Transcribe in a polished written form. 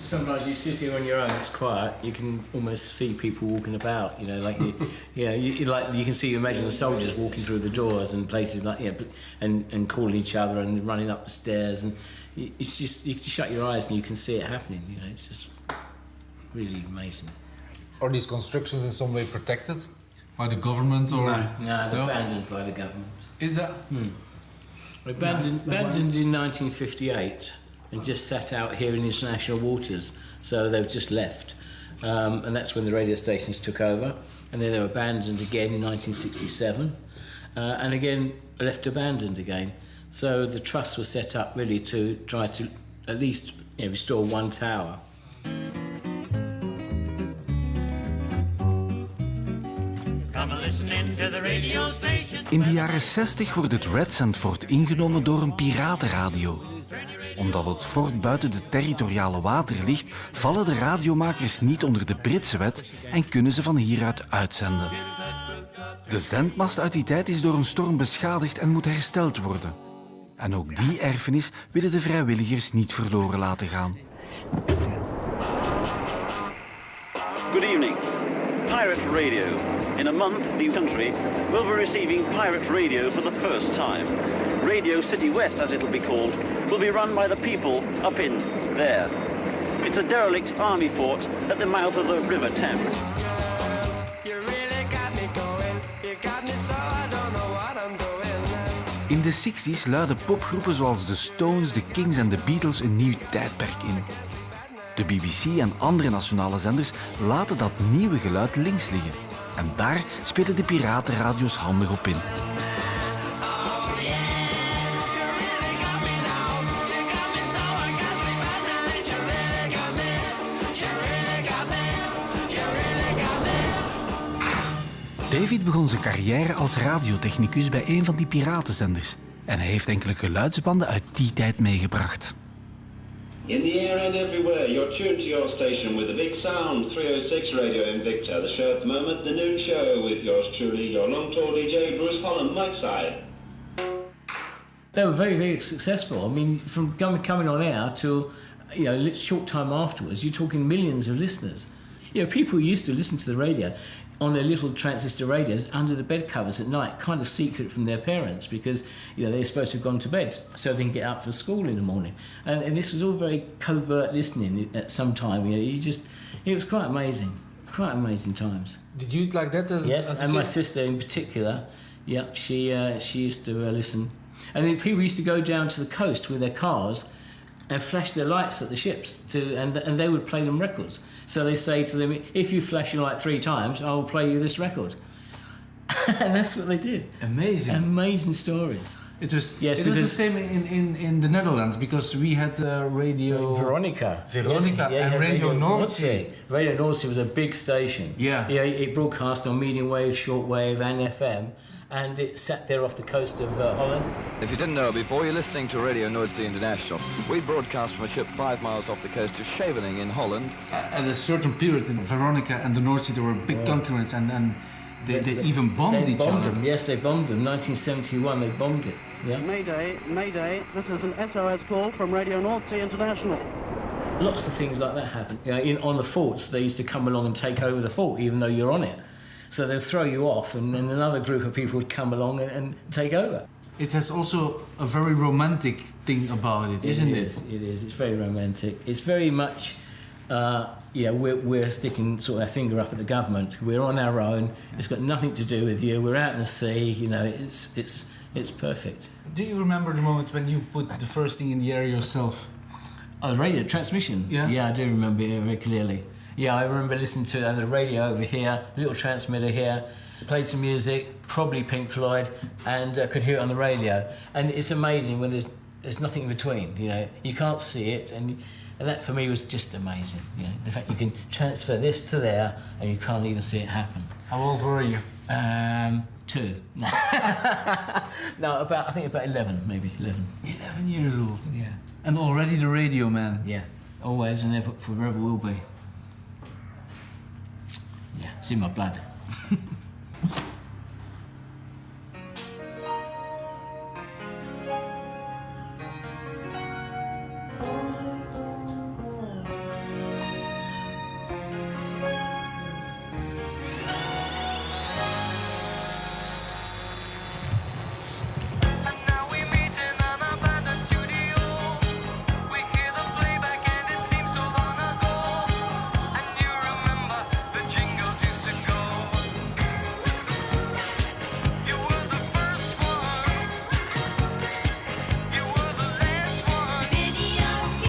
Sometimes you sit here on your own, it's quiet, you can almost see people walking about, you know, like you can see, imagine the soldiers walking through the doors and places like, and calling each other and running up the stairs, and it's just, you can shut your eyes and you can see it happening, you know, it's just really amazing. Are these constructions in some way protected by the government or? No, they're abandoned by the government. Is that? Abandoned in 1958 and just sat out here in international waters, so they've just left. And that's when the radio stations took over, and then they were abandoned again in 1967, and again left abandoned again. So the trust was set up really to try to at least restore one tower. In de jaren 60 wordt het Red Sandford ingenomen door een piratenradio. Omdat het fort buiten de territoriale wateren ligt, vallen de radiomakers niet onder de Britse wet en kunnen ze van hieruit uitzenden. De zendmast uit die tijd is door een storm beschadigd en moet hersteld worden. En ook die erfenis willen de vrijwilligers niet verloren laten gaan. Good evening. Pirate radio. In a month, the country will be receiving pirate radio for the first time. Radio City West, as it'll be called, will be run by the people up in there. It's a derelict army fort at the mouth of the River Thames. In de 60's luiden popgroepen zoals de Stones, de Kings en de Beatles een nieuw tijdperk in. De BBC en andere nationale zenders laten dat nieuwe geluid links liggen. En daar spelen de piratenradio's handig op in. David begon zijn carrière als radiotechnicus bij een van die piratenzenders. En hij heeft enkele geluidsbanden uit die tijd meegebracht. In the air and everywhere, you're tuned to your station with the big sound, 306 Radio Invicta. The show at the moment, the noon show with yours truly, your long-tall DJ Bruce Holland, Mike's side. They were very, very successful. I mean, from coming on air till, a short time afterwards, you're talking millions of listeners. People used to listen to the radio on their little transistor radios under the bed covers at night, kind of secret from their parents, because they're supposed to have gone to bed so they can get up for school in the morning. And this was all very covert listening at some time. It was quite amazing times. Did you like that as yes, as a and kid? my sister in particular, she used to listen. And then people used to go down to the coast with their cars and flash their lights at the ships, and they would play them records. So they say to them, if you flash your light 3 times, I will play you this record. And that's what they did. Amazing. Amazing stories. It was yes, it was the same in the Netherlands, because we had radio... Veronica. Veronica yes, and Radio Noordzee. Radio Noordzee was a big station. Yeah. It broadcast on medium wave, short wave and FM. And it sat there off the coast of Holland. If you didn't know before, you're listening to Radio Noordzee International. We broadcast from a ship 5 miles off the coast of Scheveningen in Holland. At a certain period in Veronica and the North Sea, there were big concurrents, and they even bombed each other. Them. Yes, they bombed them. 1971, they bombed it. Yeah. Mayday, this is an SOS call from Radio Noordzee International. Lots of things like that happen. On the forts, they used to come along and take over the fort, even though you're on it. So they'll throw you off, and then another group of people would come along and take over. It has also a very romantic thing about it, isn't it? It is. It's very romantic. It's very much, we're sticking sort of our finger up at the government. We're on our own. It's got nothing to do with you. We're out in the sea. It's perfect. Do you remember the moment when you put the first thing in the air yourself? Oh, the radio transmission. Yeah, I do remember it very clearly. Yeah, I remember listening to the radio over here, little transmitter here, played some music, probably Pink Floyd, and could hear it on the radio. And it's amazing when there's nothing in between. You can't see it, and that for me was just amazing. The fact you can transfer this to there, and you can't even see it happen. How old were you? 2. No, I think about 11, maybe 11. 11 years old. Yeah. And already the radio man. Yeah, always and forever will be. Yeah, it's in my blood.